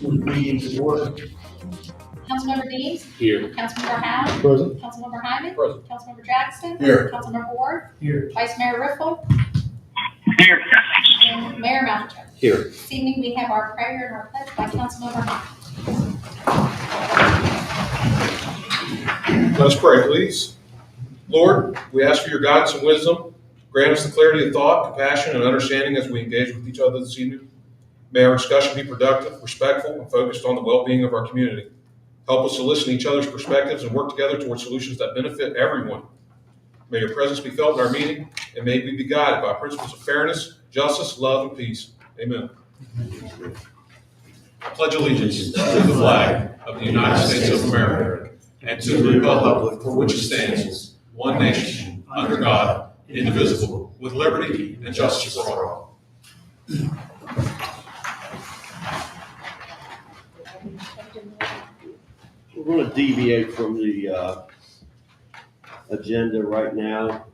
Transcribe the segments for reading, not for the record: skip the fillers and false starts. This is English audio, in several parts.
Meeting to order. Councilmember Dees? Here. Councilmember Howe? Present. Councilmember Hyman? Present. Councilmember Jackson? Here. Councilmember Ward? Here. Vice Mayor Riffle? Here. And Mayor Malcher. Here. This evening, we have our prayer and our pledge by Councilmember Hyman. Let us pray, please. Lord, we ask for your guidance and wisdom. Grant us the clarity of thought, compassion, and understanding as we engage with each other this evening. May our discussion be productive, respectful, and focused on the well-being of our community. Help us to listen to each other's perspectives and work together towards solutions that benefit everyone. May your presence be felt in our meeting, and may we be guided by principles of fairness, justice, love, and peace. Amen. I pledge allegiance to the flag of the United States of America and to the republic for which it stands, one nation, under God, indivisible, with liberty and justice for all. We're going to deviate from the agenda right now.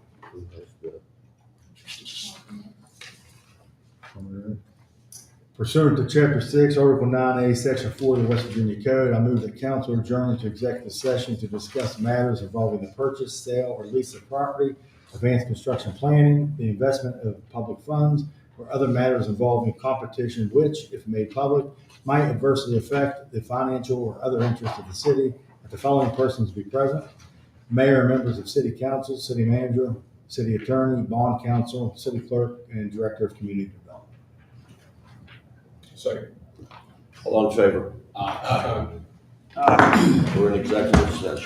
Pursuant to Chapter 6, Article 9A, Section 4 of the West Virginia Code, I move that council adjourn into executive session to discuss matters involving the purchase, sale, or lease of property, advanced construction planning, the investment of public funds, or other matters involving competition which, if made public, might adversely affect the financial or other interests of the city, that the following persons be present: mayor and members of city council, city manager, city attorney, bond counsel, city clerk, and director of community development. Second. All in favor? Aye. We're in executive session.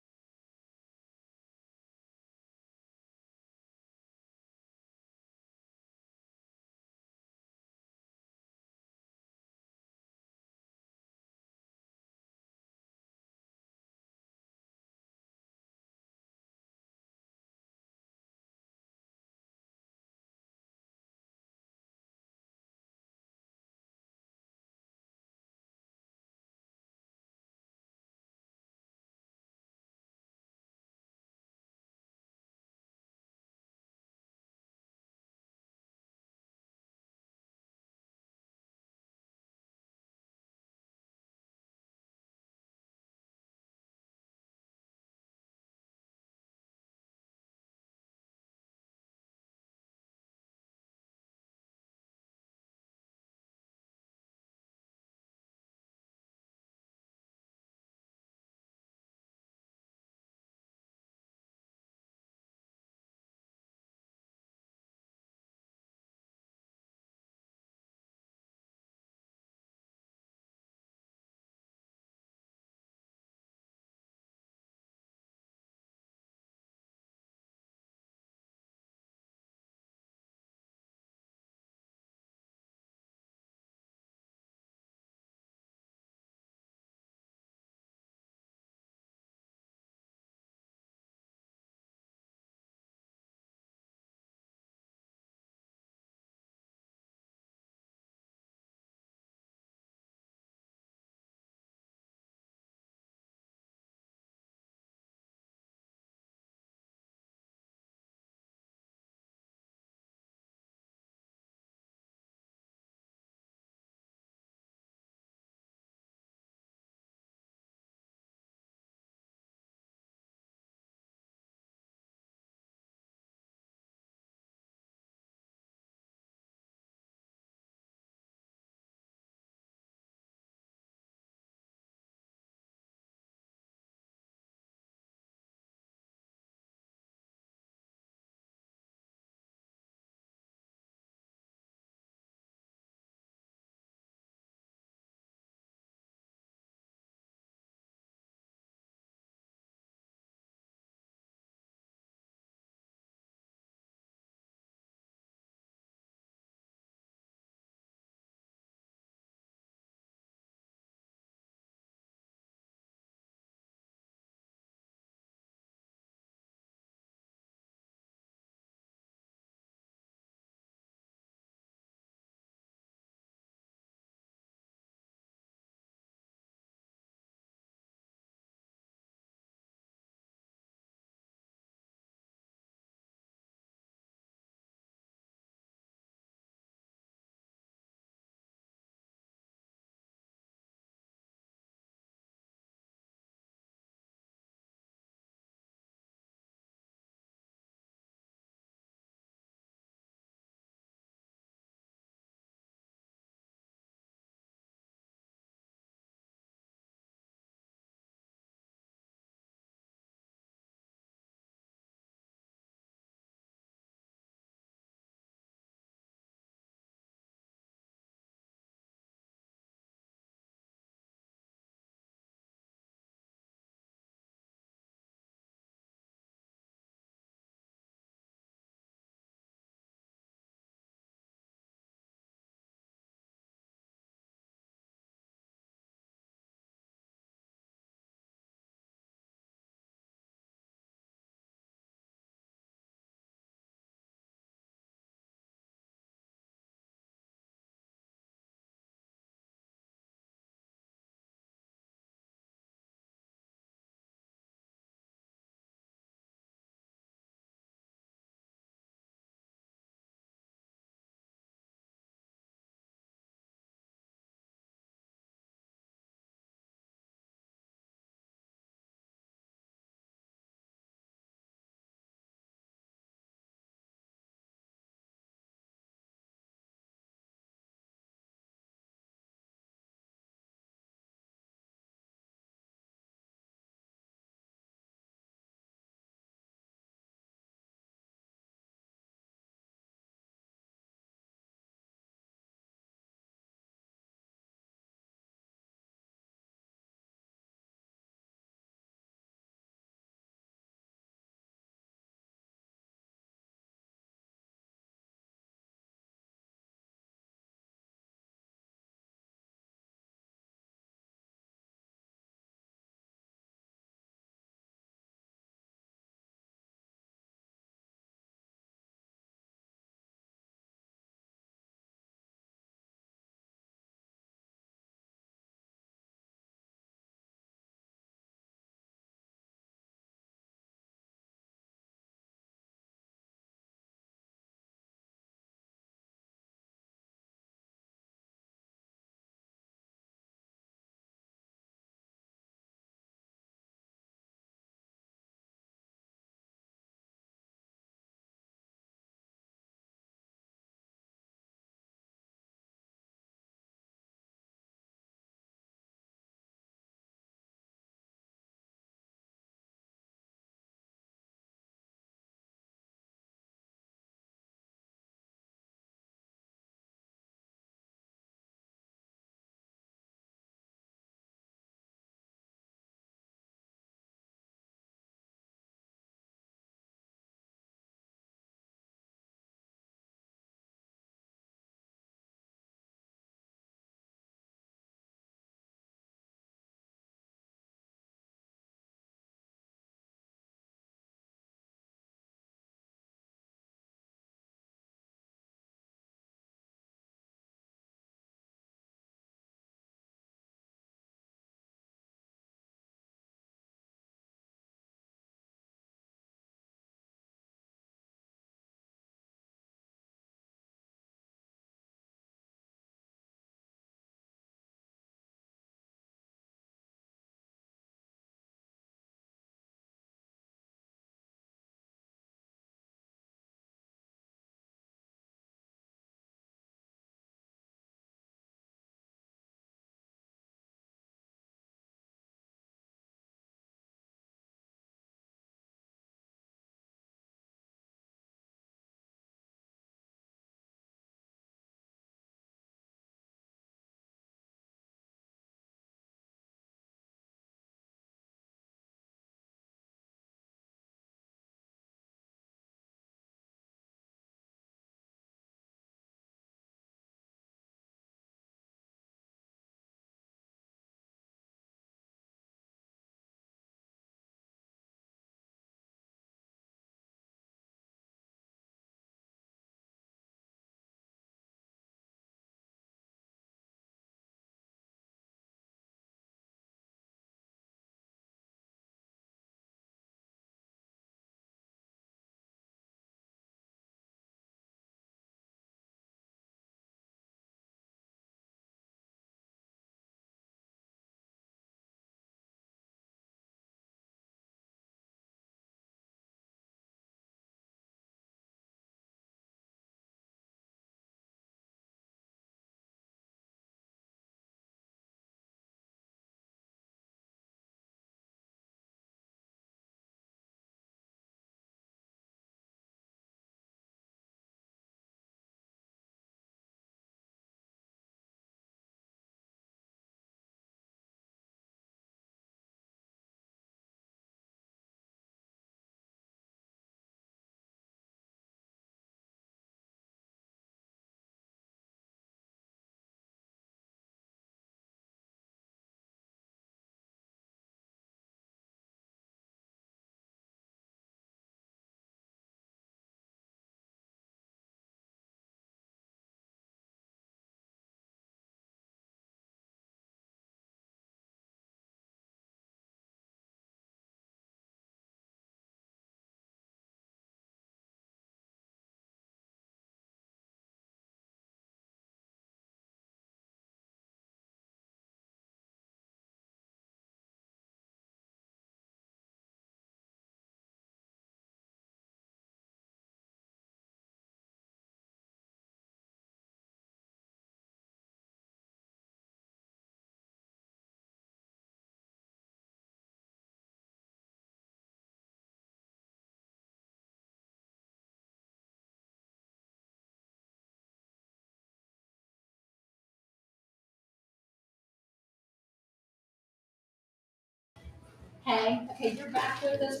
Okay, you're back with us.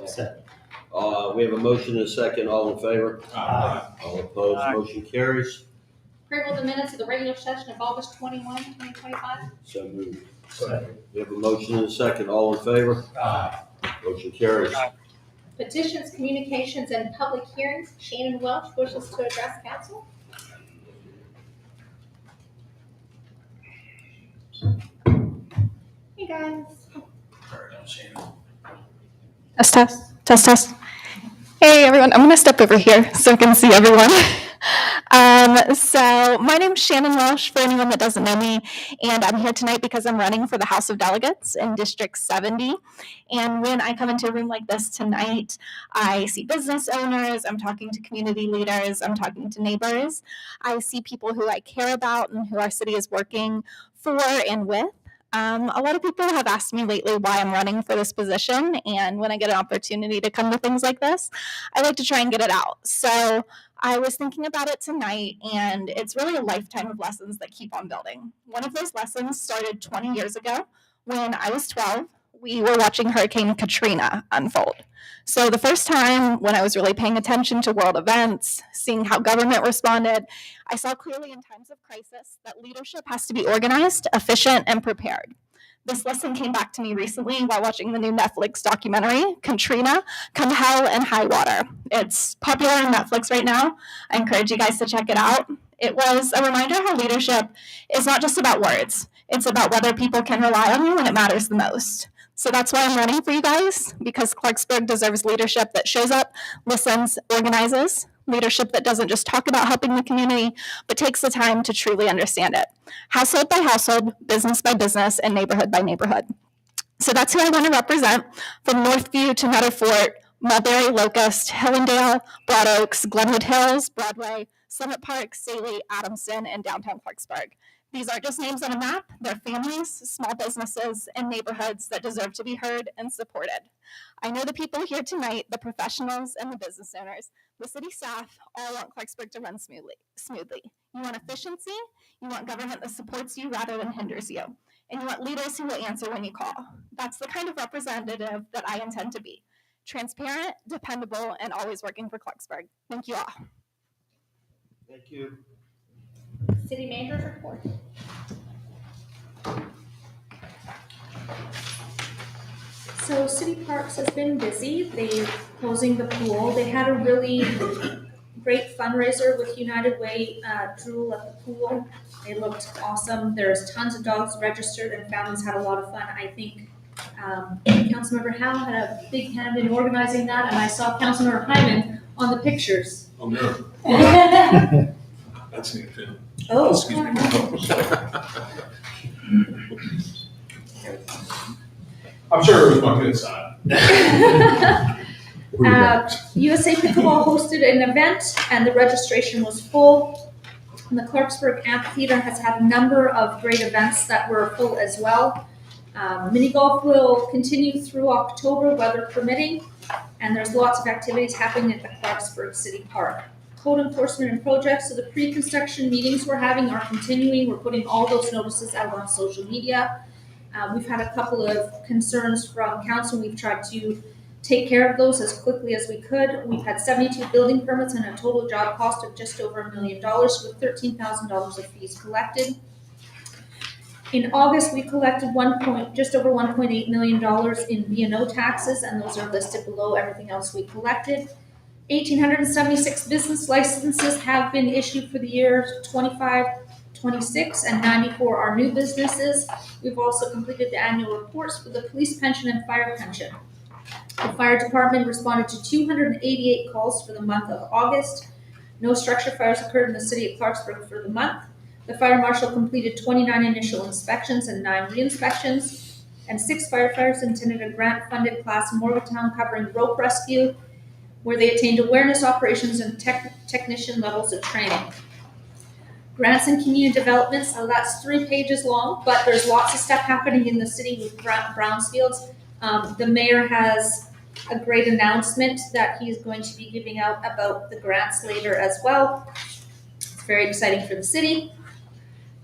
Second. We have a motion and a second. All in favor? Aye. All opposed? Motion carries. Approval of the minutes of the regular session of August 21, 2025. So moved. Second. We have a motion and a second. All in favor? Aye. Motion carries. Petitions, communications, and public hearings. Shannon Welch wishes to address council. Hey, guys. Test. Hey everyone, I'm gonna step over here so I can see everyone. So my name's Shannon Welsh, for anyone that doesn't know me, and I'm here tonight because I'm running for the House of Delegates in District 70. And when I come into a room like this tonight, I see business owners, I'm talking to community leaders, I'm talking to neighbors. I see people who I care about and who our city is working for and with. A lot of people have asked me lately why I'm running for this position, and when I get an opportunity to come to things like this, I like to try and get it out. So I was thinking about it tonight, and it's really a lifetime of lessons that keep on building. One of those lessons started 20 years ago when I was 12. We were watching Hurricane Katrina unfold. So the first time when I was really paying attention to world events, seeing how government responded, I saw clearly in times of crisis that leadership has to be organized, efficient, and prepared. This lesson came back to me recently while watching the new Netflix documentary, Katrina, Come Hell and High Water. It's popular on Netflix right now. I encourage you guys to check it out. It was a reminder how leadership is not just about words. It's about whether people can rely on you when it matters the most. So that's why I'm running for you guys, because Clarksburg deserves leadership that shows up, listens, organizes, leadership that doesn't just talk about helping the community, but takes the time to truly understand it. Household by household, business by business, and neighborhood by neighborhood. So that's who I want to represent, from Northview to Nutter Fort, Mulberry, Locust, Hillendale, Broad Oaks, Glenwood Hills, Broadway, Summit Park, Saley, Adamson, and downtown Clarksburg. These aren't just names on a map, they're families, small businesses, and neighborhoods that deserve to be heard and supported. I know the people here tonight, the professionals and the business owners, the city staff, all want Clarksburg to run smoothly. You want efficiency, you want government that supports you rather than hinders you, and you want leaders who will answer when you call. That's the kind of representative that I intend to be. Transparent, dependable, and always working for Clarksburg. Thank you all. Thank you. City manager's report. So City Parks has been busy. They're closing the pool. They had a really great fundraiser with United Way drool at the pool. It looked awesome. There's tons of dogs registered and families had a lot of fun. I think Councilmember Howe had a big hand in organizing that, and I saw Councilmember Hyman on the pictures. Oh, no. That's neat, too. Oh. Excuse me. I'm sure it was my good side. USA Pickleball hosted an event and the registration was full. And the Clarksburg Amphitheater has had a number of great events that were full as well. Mini golf will continue through October, weather permitting, and there's lots of activities happening at the Clarksburg City Park. Code enforcement and projects, so the pre-construction meetings we're having are continuing. We're putting all those notices out on social media. We've had a couple of concerns from council. We've tried to take care of those as quickly as we could. We've had 72 building permits and a total job cost of just over $1 million with $13,000 of fees collected. In August, we collected just over $1.8 million in B&O taxes, and those are listed below everything else we collected. 1,876 business licenses have been issued for the year 25, 26, and 94 are new businesses. We've also completed the annual reports for the police pension and fire pension. The fire department responded to 288 calls for the month of August. No structure fires occurred in the city of Clarksburg for the month. The fire marshal completed 29 initial inspections and 9 re-inspections, and 6 firefighters attended a grant-funded class in Morgantown covering rope rescue, where they attained awareness, operations, and technician levels of training. Grants and community developments, that's 3 pages long, but there's lots of stuff happening in the city with Brownsfields. The mayor has a great announcement that he's going to be giving out about the grants later as well. It's very exciting for the city.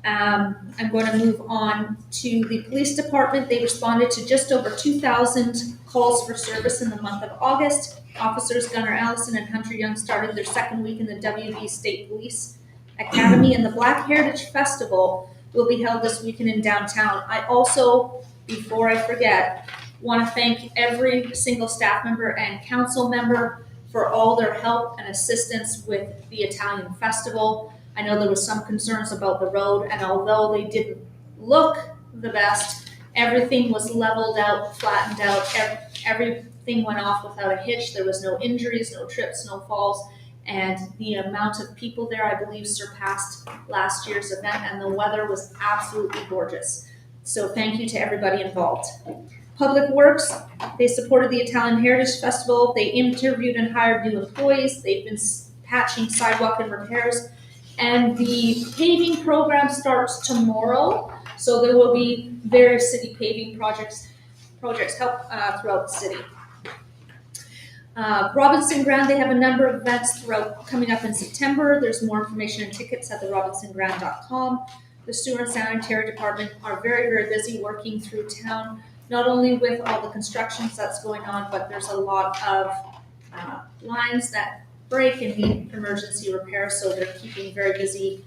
I'm going to move on to the police department. They responded to just over 2,000 calls for service in the month of August. Officers Gunnar Allison and Hunter Young started their 2nd week in the WV State Police Academy, and the Black Heritage Festival will be held this weekend in downtown. I also, before I forget, want to thank every single staff member and council member for all their help and assistance with the Italian Festival. I know there was some concerns about the road, and although they didn't look the best, everything was leveled out, flattened out, everything went off without a hitch. There was no injuries, no trips, no falls, and the amount of people there, I believe, surpassed last year's event, and the weather was absolutely gorgeous. So thank you to everybody involved. Public Works, they supported the Italian Heritage Festival. They interviewed and hired new employees. They've been patching sidewalk and repairs. And the paving program starts tomorrow, so there will be various city paving projects help throughout the city. Robinson Ground, they have a number of events coming up in September. There's more information and tickets at therobinsonground.com. The sewer and sanitary department are very, very busy working through town, not only with all the constructions that's going on, but there's a lot of lines that break and need emergency repair, so they're keeping very busy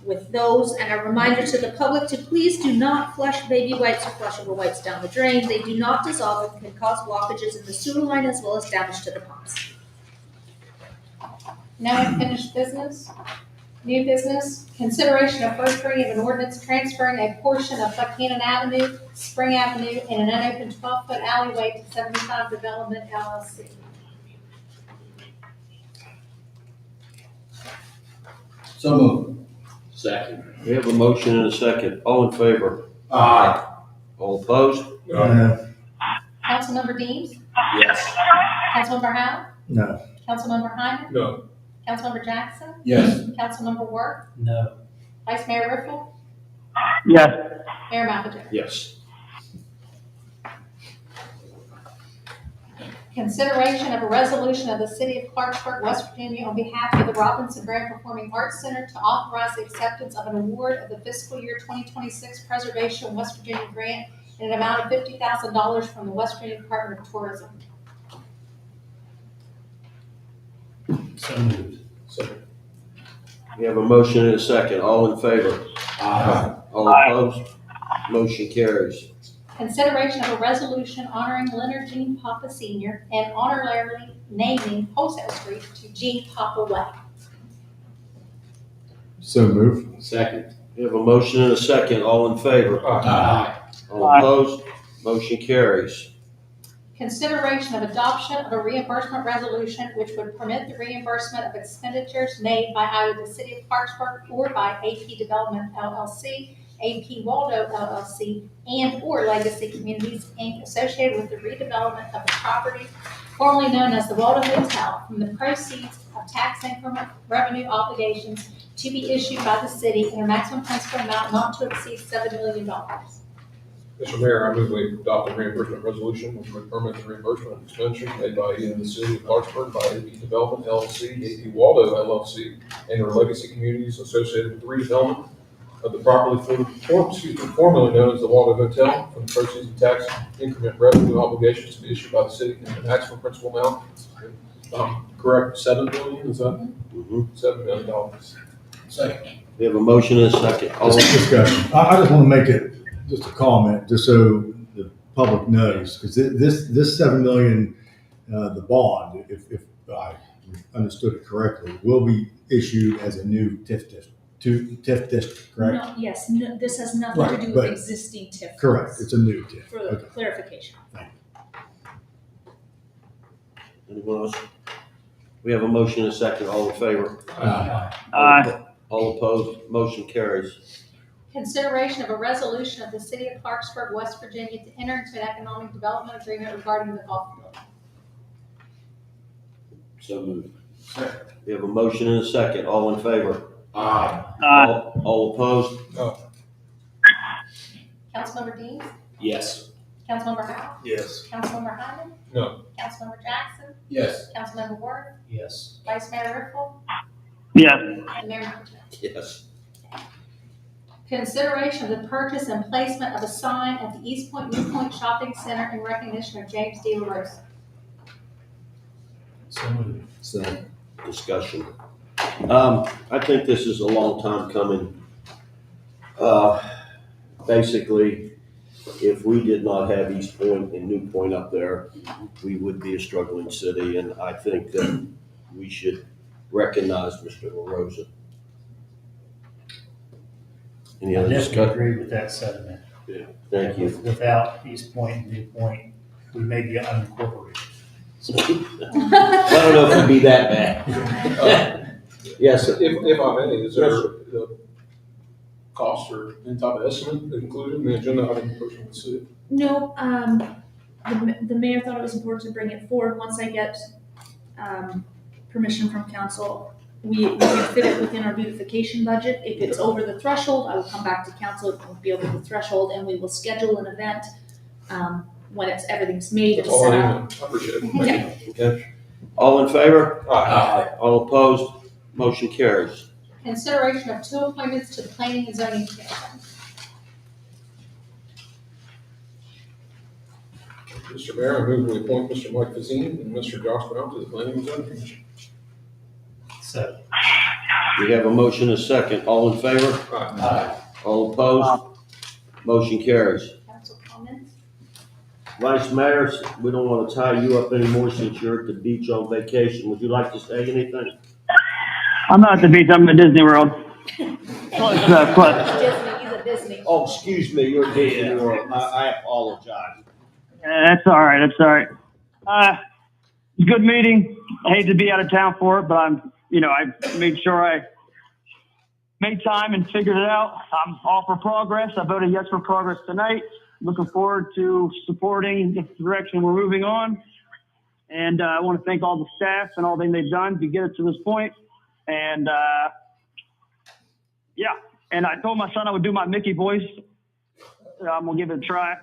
with those. And a reminder to the public to please do not flush baby wipes or flushable wipes down the drain. They do not dissolve and can cause blockages in the sewer line as well as damage to the pumps. Now unfinished business. New business, consideration of first reading of an ordinance transferring a portion of Buchanan Avenue, Spring Avenue, in an unopened 12-foot alleyway to 75 Development LLC. So moved. Second. We have a motion and a second. All in favor? Aye. All opposed? Councilmember Deans? Yes. Councilmember Howe? No. Councilmember Hyman? No. Councilmember Jackson? Yes. Councilmember Work? No. Vice Mayor Riffle? Yes. Mayor Mafferty? Yes. Consideration of a resolution of the City of Clarksburg, West Virginia, on behalf of the Robinson Brand Performing Arts Center to authorize the acceptance of an award of the fiscal year 2026 Preservation West Virginia grant in an amount of $50,000 from the West Virginia Department of Tourism. So moved. Second. We have a motion and a second. All in favor? Aye. All opposed? Motion carries. Consideration of a resolution honoring Leonard Jean Papa Sr. and honorarily naming Wholesale Street to Jean Papa Way. So move. Second. We have a motion and a second. All in favor? Aye. All opposed? Motion carries. Consideration of adoption of a reimbursement resolution which would permit the reimbursement of expenditures made by either the City of Clarksburg or by AP Development LLC, AP Waldo LLC, and or Legacy Communities, Inc. associated with the redevelopment of the property formerly known as the Waldo Hotel from the proceeds of tax increment revenue obligations to be issued by the city in a maximum principal amount not to exceed $7 million. Mr. Mayor, I move we adopt a reimbursement resolution which would permit the reimbursement of expenditures made by either the city of Clarksburg by AP Development LLC, AP Waldo LLC, and their legacy communities associated with the redevelopment of the properly formerly known as the Waldo Hotel from the proceeds of tax increment revenue obligations to be issued by the city in the maximum principal amount. Correct, $7 million, is that? $7 million. Second. We have a motion and a second. All Just discussion. I just want to make it just a comment, just so the public knows, because this 7 million, the bond, if I understood it correctly, will be issued as a new TIF district, correct? No, yes, no, this has nothing Right, to do but- with existing TIF. Correct. funds, It's a new TIF. For Okay. clarification. Anyone else? We have a motion and a second. All in favor? Aye. All opposed? Motion carries. Consideration of a resolution of the city of Clarksburg, West Virginia to enter into an economic development agreement regarding the golf field. So moved. We have a motion and a second. All in favor? Aye. All opposed? Councilmember Dean, Yes. Councilmember Howe, Yes. Councilmember Hyman, No. Councilmember Jackson, Yes. Councilmember Worth, Yes. Vice Mayor Riffle, Yes. and Mayor Mojo. Yes. Consideration of the purchase and placement of a sign at the East Point New Point Shopping Center in recognition of James D. LaRosa. So moved. So, Discussion. I think this is a long time coming. Basically, if we did not have East Point and New Point up there, we would be a struggling city, and I think that we should recognize Mr. LaRosa. Any I other definitely discussion? agree with that sentiment. Thank you. Without East Point and New Point, we may be unincorporated. I don't know if it'd be that bad. Yes, sir. If I may, is there the cost or any type of estimate included in the agenda item portion of the city? No, the mayor thought it was important to bring it forward. Once I get, permission from council, we can fit it within our beautification budget. If it's over the threshold, I will come back to council, it won't be over the threshold, and we will schedule an event, when everything's made and That's all set I up. need. I appreciate it. Yeah. Thank you. Okay. All in favor? Aye. All opposed? Motion carries. Consideration of two appointments to the Planning and Zoning Commission. Mr. Mayor, I move we appoint Mr. Mike Fazine and Mr. Josh Brown to the Planning and Zoning Commission. So, We have a motion and a second. All in favor? Aye. All opposed? Motion carries. Council comments? Vice Mayor, we don't want to tie you up anymore since you're at the beach on vacation. Would you like to say anything? I'm not at the beach, I'm at Disney World. Plus. Disney, he's a Disney. Oh, excuse me, you're at Disney World. I apologize. That's all right, that's all right. It's a good meeting. I hate to be out of town for it, but I made sure I made time and figured it out. I'm all for progress. I voted yes for progress tonight. Looking forward to supporting the direction we're moving on. And I want to thank all the staff and all they've done to get us to this point. And yeah, and I told my son I would do my Mickey voice. So I'm gonna give it a try.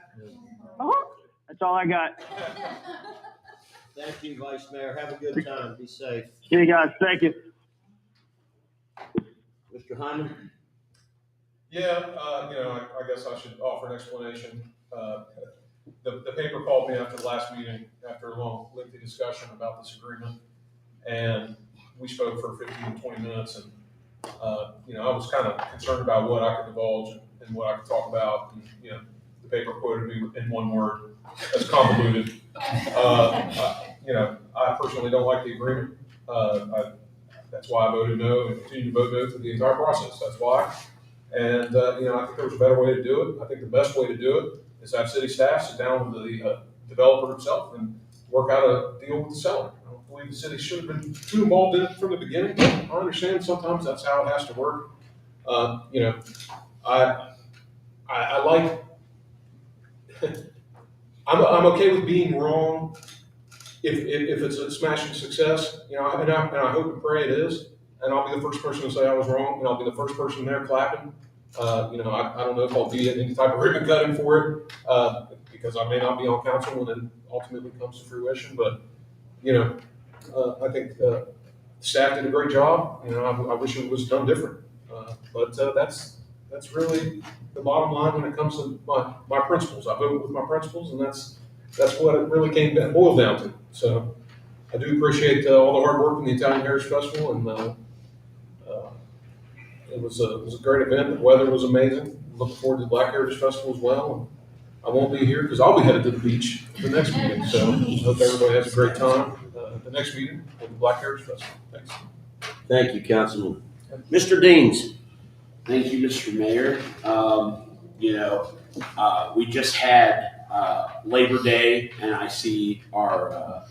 That's all I got. Thank you, Vice Mayor. Have a good time. Be safe. See you guys. Thank you. Mr. Hyman? Yeah, I guess I should offer an explanation. The paper called me after the last meeting, after a long, lengthy discussion about this agreement. And we spoke for 15, 20 minutes. And, I was kind of concerned about what I could divulge and what I could talk about. And, the paper quoted me in one word, as convoluted. I personally don't like the agreement. That's why I voted no and continue to vote no through the entire process. That's why. And, I think there was a better way to do it. I think the best way to do it is have city staff sit down with the developer himself and work out a deal with the seller. I don't believe the city should have been too involved in it from the beginning. I understand sometimes that's how it has to work. I like, I'm okay with being wrong if it's a smashing success, and I hope and pray it is. And I'll be the first person to say I was wrong, and I'll be the first person there clapping I don't know if I'll be at any type of ribbon cutting for it, because I may not be on council when it ultimately comes to fruition, but, I think, staff did a great job. I wish it was done different. But that's really the bottom line when it comes to my principles. I vote with my principles, and that's what it really boiled down to. So I do appreciate all the hard work in the Italian Heritage Festival, and it was a great event. The weather was amazing. Looking forward to the Black Heritage Festival as well. And I won't be here because I'll be headed to the beach for the next meeting. So I hope everybody has a great time at the next meeting at the Black Heritage Festival. Thanks. Thank you, Councilman. Mr. Deans. Thank you, Mr. Mayor. We just had Labor Day, and I see our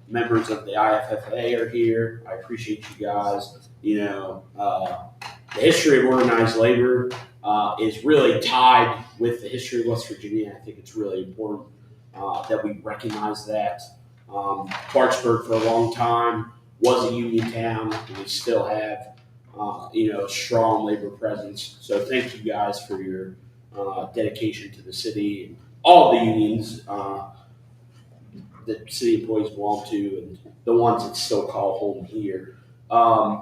members of the IFFA are here. I appreciate you guys. The history of organized labor is really tied with the history of West Virginia. I think it's really important that we recognize that. Clarksburg for a long time was a union town, and we still have a strong labor presence. So thank you guys for your dedication to the city and all the unions that city employees belong to, and the ones that still call home here. I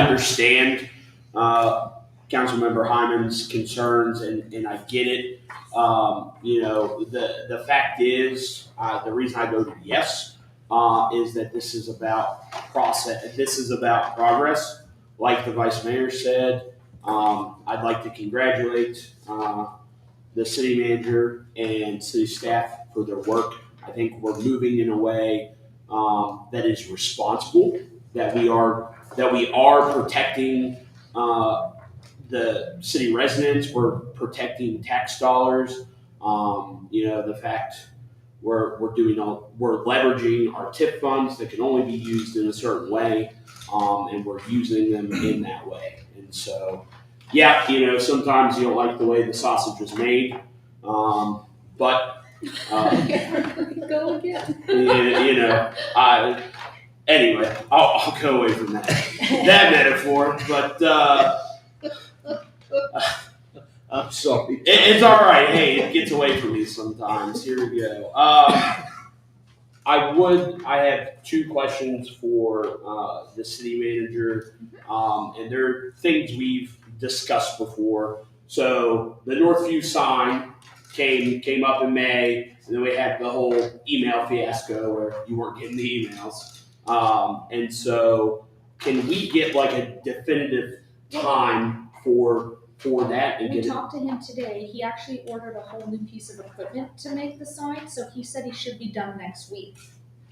understand Councilmember Hyman's concerns, and I get it. The fact is, the reason I voted yes is that this is about process. This is about progress. Like the Vice Mayor said, I'd like to congratulate the city manager and city staff for their work. I think we're moving in a way that is responsible, that we are protecting the city residents, we're protecting tax dollars. The fact we're leveraging our TIP funds that can only be used in a certain way, and we're using them in that way. And so, sometimes you don't like the way the sausage was made, but Go again. Anyway, I'll go away from that metaphor, but I'm sorry. it's all right. Hey, it gets away from me sometimes. Here we go. I have two questions for the city manager, and they're things we've discussed before. So the Northview sign came up in May, and then we had the whole email fiasco where you weren't getting the emails. And so, can we get like a definitive time for that? And We get talked to him today. He actually ordered a whole new piece of equipment to make the sign, so he said he should be done next week.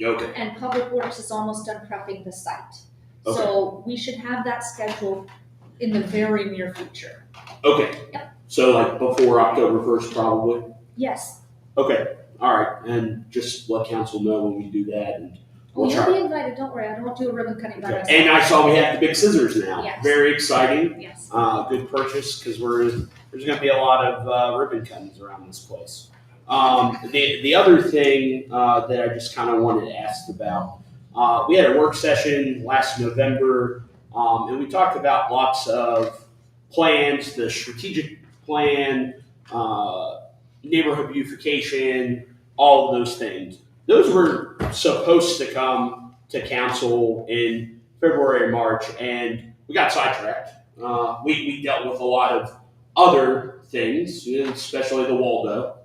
Okay. And Public Works is almost done prepping the site. So we should have that scheduled in the very near future. Okay. Yep. So like before October 1st, probably. Yes. Okay. All right. And just let council know when we do that, and Well, we'll you'll try. be invited. Don't worry. I don't do a ribbon cutting by myself. And I saw we have the big scissors now. Yes. Very exciting. Yes. Good purchase, because there's going to be a lot of ribbon cuttings around this place. The other thing that I just kind of wanted to ask about, we had a work session last November, and we talked about lots of plans, the strategic plan, neighborhood beautification, all of those things. Those were supposed to come to council in February and March, and we got sidetracked. We dealt with a lot of other things, especially the Waldo.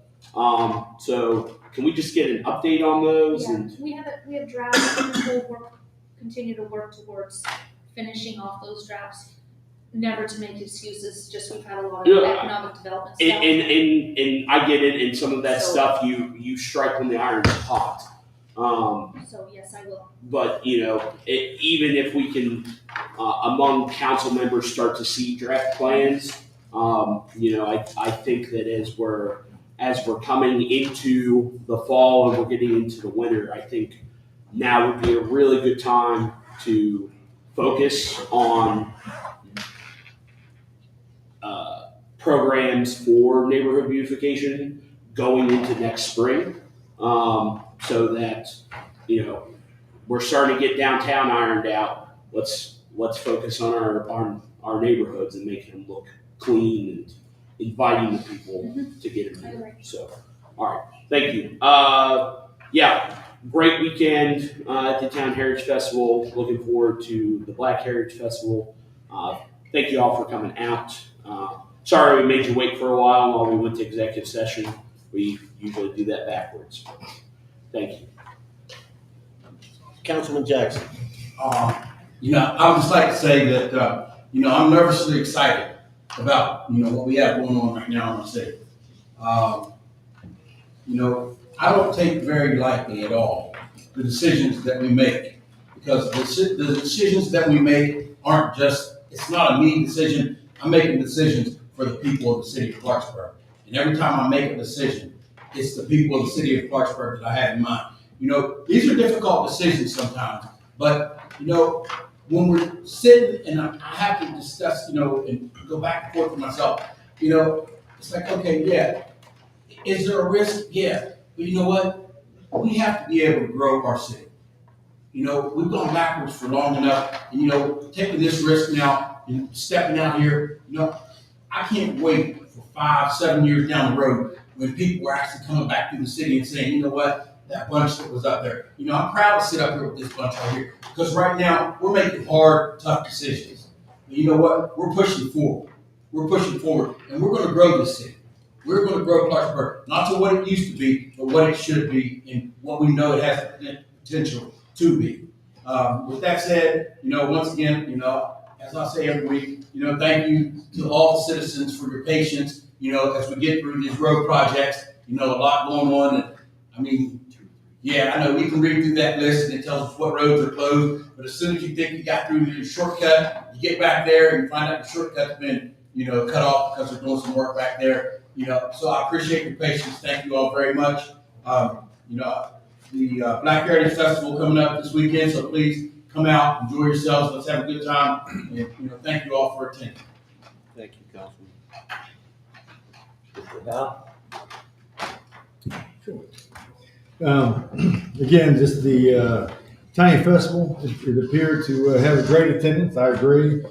So can we just get an update on those? Yeah, And we have drafts, and we'll continue to work towards finishing off those drafts. Never to make excuses, just we've had a lot of economic development stuff. and I get it, and some of that So- stuff you strike when the iron's hot. So yes, I will. But even if we can, among council members, start to see draft plans, I think that as we're coming into the fall and we're getting into the winter, I think now would be a really good time to focus on programs for neighborhood beautification going into next spring, so that we're starting to get downtown ironed out. Let's focus on our neighborhoods and making them look clean and inviting the people to get in there. So, all right, thank you. Yeah, great weekend at the Town Heritage Festival. Looking forward to the Black Heritage Festival. Thank you all for coming out. Sorry we made you wait for a while we went to executive session. We usually do that backwards. Thank you. Councilman Jackson. I would just like to say that, I'm nervously excited about, what we have going on right now in the city. I don't take very lightly at all the decisions that we make, because the decisions that we make aren't just, it's not a me decision. I'm making decisions for the people of the city of Clarksburg. And every time I make a decision, it's the people of the city of Clarksburg that I have in mind. These are difficult decisions sometimes, but, when we're sitting and I have to discuss, and go back and forth with myself, it's like, okay, yeah, is there a risk? Yeah. But you know what? We have to be able to grow our city. We've gone backwards for long enough, and, taking this risk now and stepping out here, I can't wait for 5-7 years down the road when people are actually coming back through the city and saying, you know what? That bunch that was up there. I'm proud to sit up here with this bunch right here, because right now we're making hard, tough decisions. But you know what? We're pushing forward. We're pushing forward, and we're going to grow this city. We're going to grow Clarksburg, not to what it used to be, but what it should be and what we know it has the potential to be. With that said, once again, as I say every week, thank you to all the citizens for your patience, as we get through these road projects, a lot going on. And yeah, I know we can read through that list and it tells us what roads are closed, but as soon as you think you got through your shortcut, you get back there and you find out the shortcut's been, cut off because they're doing some work back there. So I appreciate your patience. Thank you all very much. The Black Heritage Festival coming up this weekend, so please come out, enjoy yourselves, let's have a good time, and thank you all for attending. Thank you, Councilman. Mr. Howe? Again, just the Tiny Festival, it appeared to have a great attendance. I agree,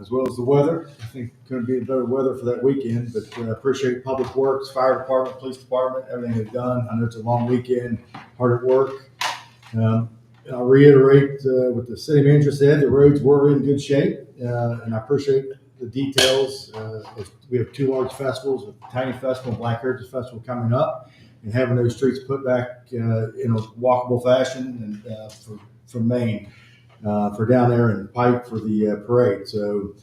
as well as the weather. I think couldn't be better weather for that weekend, but I appreciate Public Works, Fire Department, Police Department, everything they've done. I know it's a long weekend, hard at work. I'll reiterate what the city manager said, the roads were in good shape, and I appreciate the details. We have two large festivals, the Tiny Festival and Black Heritage Festival coming up, and having those streets put back in a walkable fashion and from Maine for down there and Pike for the parade. So,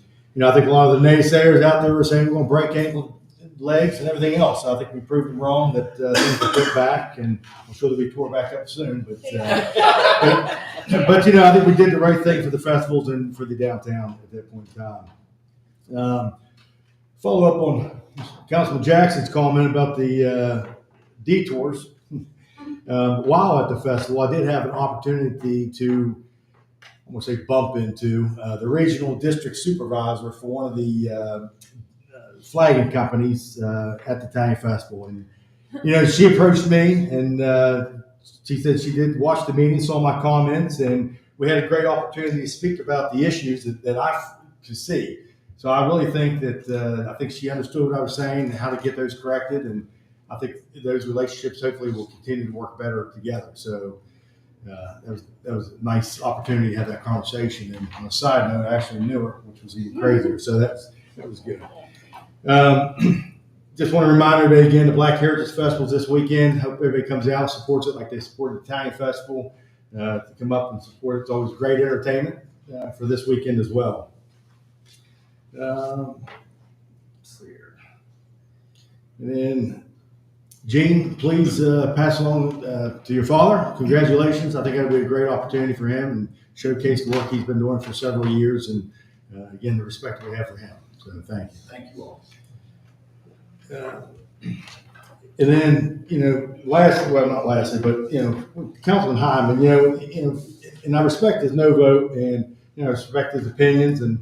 I think a lot of the naysayers out there were saying we're going to break ankle legs and everything else. So I think we proved them wrong that things were put back, and I'm sure they'll be tore back up soon. But I think we did the right thing for the festivals and for the downtown at that point in time. Follow up on Councilman Jackson's comment about the detours. While at the festival, I did have an opportunity to, I'm going to say, bump into the regional district supervisor for one of the flagging companies at the Tiny Festival. And, she approached me and she said she did watch the meeting, saw my comments, and we had a great opportunity to speak about the issues that I could see. So I really think that I think she understood what I was saying and how to get those corrected. And I think those relationships hopefully will continue to work better together. So that was a nice opportunity to have that conversation. And on a side note, I actually knew her, which was even crazier. So that was good. Just want to remind everybody again, the Black Heritage Festival is this weekend. Hope everybody comes out and supports it like they supported the Tiny Festival. To come up and support it. It's always great entertainment for this weekend as well. And then, Gene, please pass along to your father. Congratulations. I think that would be a great opportunity for him and showcase the work he's been doing for several years, and again, the respect we have for him. So thank you. Thank you all. And then, not lastly, but Councilman Hyman, and I respect his no vote, and I respect his opinions, and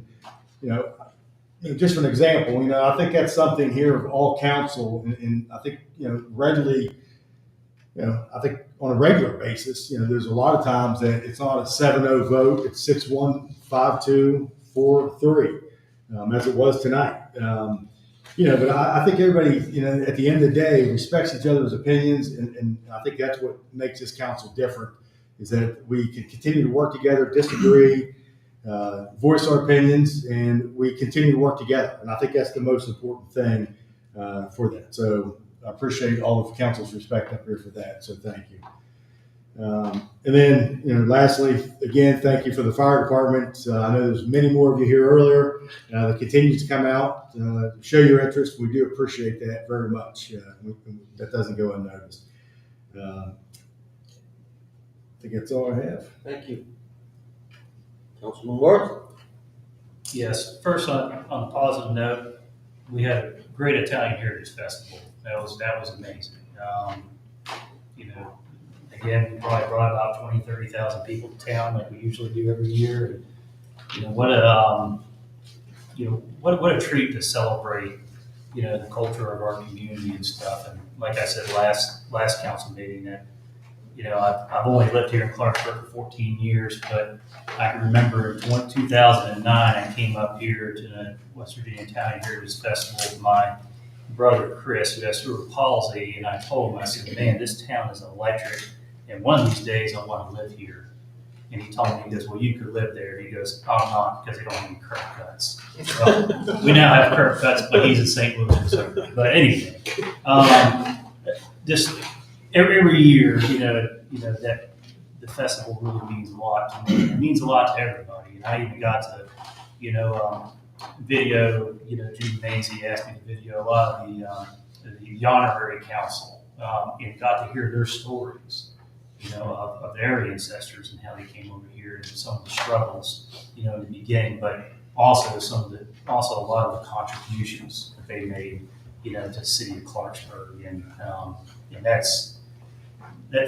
just for an example, I think that's something here of all council, and I think readily, I think on a regular basis, there's a lot of times that it's not a 7-0 vote, it's 6-1, 5-2, 4-3, as it was tonight. But I think everybody, at the end of the day, respects each other's opinions, and I think that's what makes this council different, is that we can continue to work together, disagree, voice our opinions, and we continue to work together. And I think that's the most important thing for that. So I appreciate all of the council's respect up here for that. So thank you. And then, lastly, again, thank you for the fire department. I know there's many more of you here earlier that continues to come out, show your interest. We do appreciate that very much. That doesn't go unnoticed. I think that's all I have. Thank you. Councilman Worth? Yes, first on a positive note, we had a great Italian Heritage Festival. That was amazing. Again, we probably brought about 20, 30,000 people to town like we usually do every year. And, what a treat to celebrate, the culture of our community and stuff. And like I said, last council meeting, that, I've only lived here in Clarksburg for 14 years, but I can remember in 2009, I came up here to the West Virginia Italian Heritage Festival with my brother Chris, who has cerebral palsy, and I told him, I said, man, this town is electric. And one of these days I want to live here. And he told me, he goes, well, you could live there. He goes, oh, I'm not, because they don't have any curb cuts. Well, we now have curb cuts, but he's in St. Louis. But anyway, just every year, that the festival really means a lot to me. It means a lot to everybody. And I even got to, video, Judy Mazie asked me to video a lot of the honorary council, and got to hear their stories. Of their ancestors and how they came over here and some of the struggles, in the beginning, but also a lot of the contributions that they made, to the city of Clarksburg. And that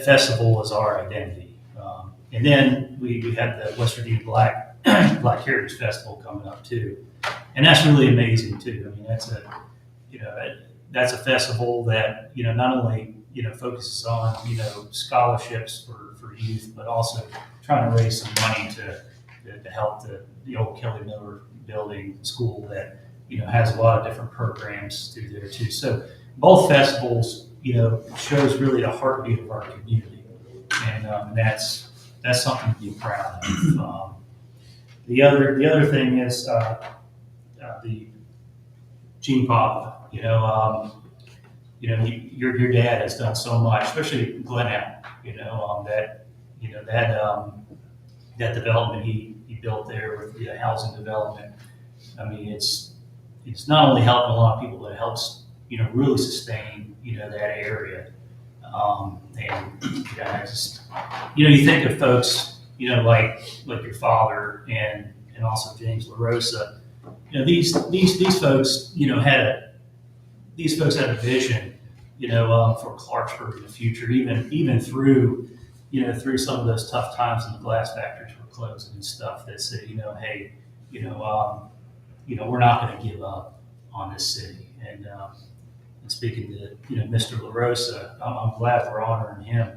festival is our identity. And then we have the West Virginia Black Heritage Festival coming up too. And that's really amazing too. I mean, that's a festival that, not only focuses on, scholarships for youth, but also trying to raise some money to help the old Kelly Miller building school that, has a lot of different programs through there too. So both festivals, shows really the heartbeat of our community. And that's something to be proud of. The other thing is the Gene Papa, your dad has done so much, especially Glen Allen, that development he built there with the housing development. I mean, it's not only helping a lot of people, but it helps, really sustain, that area. You think of folks, like your father and also James LaRosa. These folks, these folks had a vision, for Clarksburg in the future, even through, through some of those tough times when the glass factories were closing and stuff, that said, hey, we're not going to give up on this city. And speaking to, Mr. LaRosa, I'm glad we're honoring him.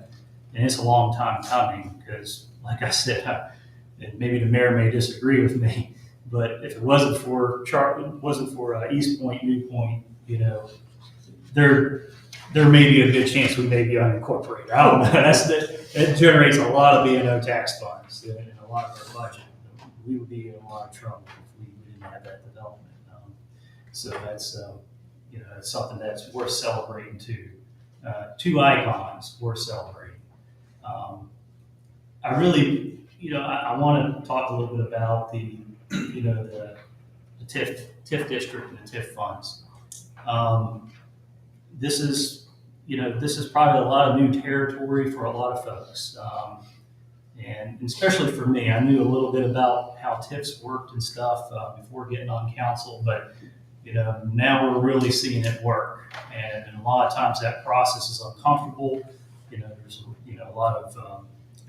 And it's a long time coming because, like I said, and maybe the mayor may disagree with me, but if it wasn't for East Point, New Point, there may be a good chance we may be unincorporated. I don't know. That generates a lot of B&O tax funds and a lot of our budget. We would be in a lot of trouble if we didn't have that development. So that's that's something that's worth celebrating too. Two icons worth celebrating. I really, I want to talk a little bit about the TIF district and the TIF funds. This is probably a lot of new territory for a lot of folks. And especially for me, I knew a little bit about how TIFs worked and stuff before getting on council, but now we're really seeing it work. And a lot of times that process is uncomfortable. There's a lot of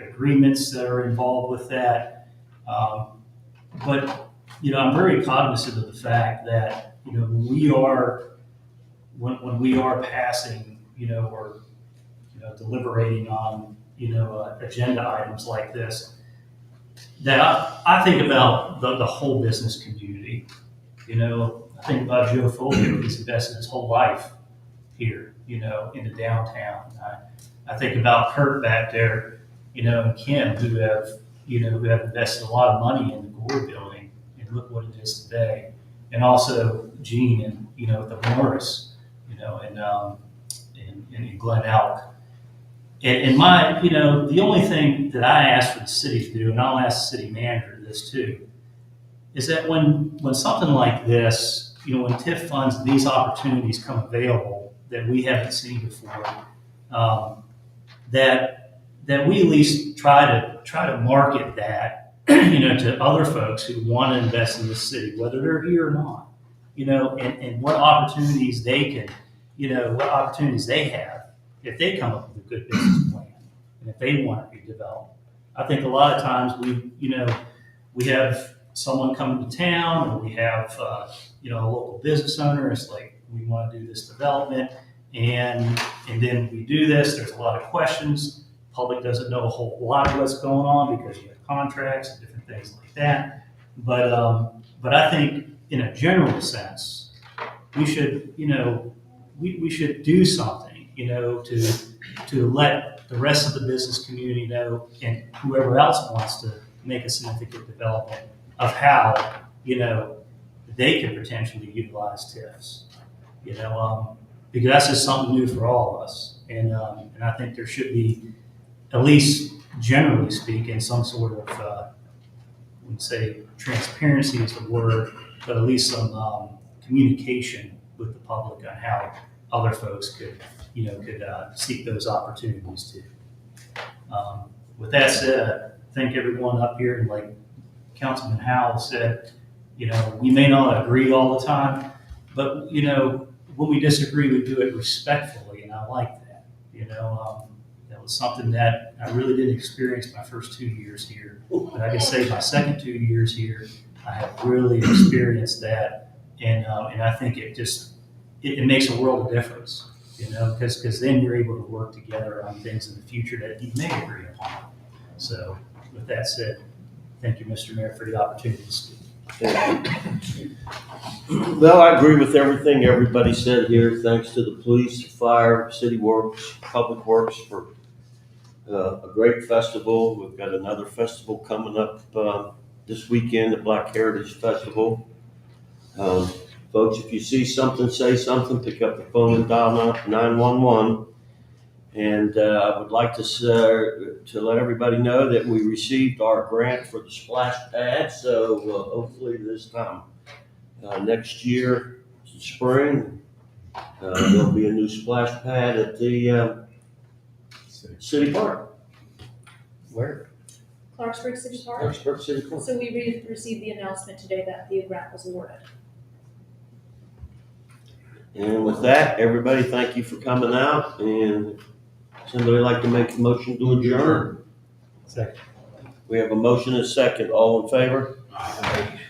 agreements that are involved with that. But I'm very cognizant of the fact that when we are passing or deliberating on agenda items like this, that I think about the whole business community. You know, I think about Joe Fulvio. He's invested his whole life here, you know, in the downtown. I think about Kurt back there, you know, and Kim, who have invested a lot of money in the Gore building, and look what it is today. And also Gene and, you know, the Morris, you know, and Glen Elk. And my, you know, the only thing that I ask for the city to do, and I'll ask the city manager this too, is that when something like this, you know, when TIF funds, these opportunities come available that we haven't seen before, that we at least try to market that, you know, to other folks who want to invest in the city, whether they're here or not, you know, and what opportunities they can, you know, what opportunities they have if they come up with a good business plan and if they want to be developed. I think a lot of times we have someone coming to town, or we have, you know, a local business owner. It's like, we want to do this development, and then we do this. There's a lot of questions. Public doesn't know a whole lot of what's going on because you have contracts and different things like that. But I think in a general sense, we should, you know, we should do something, you know, to let the rest of the business community know, and whoever else wants to make a significant development, of how, you know, they could potentially utilize TIFs, you know, because that's just something new for all of us. And I think there should be, at least generally speaking, some sort of, I wouldn't say transparency is the word, but at least some communication with the public on how other folks could seek those opportunities too. With that said, thank everyone up here, and like Councilman Howell said, you know, we may not agree all the time, but, you know, when we disagree, we do it respectfully, and I like that. You know, that was something that I really didn't experience my first 2 years here, but I can say my second 2 years here, I have really experienced that, and I think it makes a world of difference, you know, because then you're able to work together on things in the future that you may agree upon. So, with that said, thank you, Mr. Mayor, for the opportunity to speak. Well, I agree with everything everybody said here. Thanks to the police, fire, city works, public works for a great festival. We've got another festival coming up this weekend, the Black Heritage Festival. Folks, if you see something, say something, pick up the phone and dial 911. And I would like to let everybody know that we received our grant for the splash pad. So hopefully this time next year, spring, there'll be a new splash pad at the city park. Where? Clarksburg City Park. Clarksburg City Park. So we received the announcement today that the grant was awarded. And with that, everybody, thank you for coming out. And somebody like to make a motion to adjourn? Second. We have a motion and a second. All in favor? Aye.